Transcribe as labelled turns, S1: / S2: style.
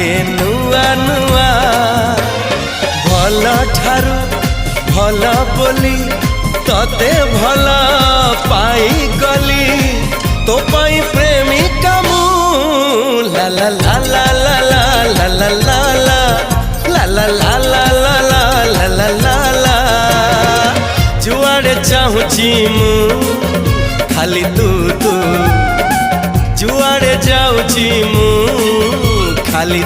S1: लागे नुआ नुआ भल ठारू भल बोली तते भल पाई गली तो पाई प्रेमिका मु ला ला ला ला ला ला ला ला ला ला ला ला ला ला ला ला ला जुआड़े चाहूची मु खाली तू तू जुआड़े जाऊची मु खाली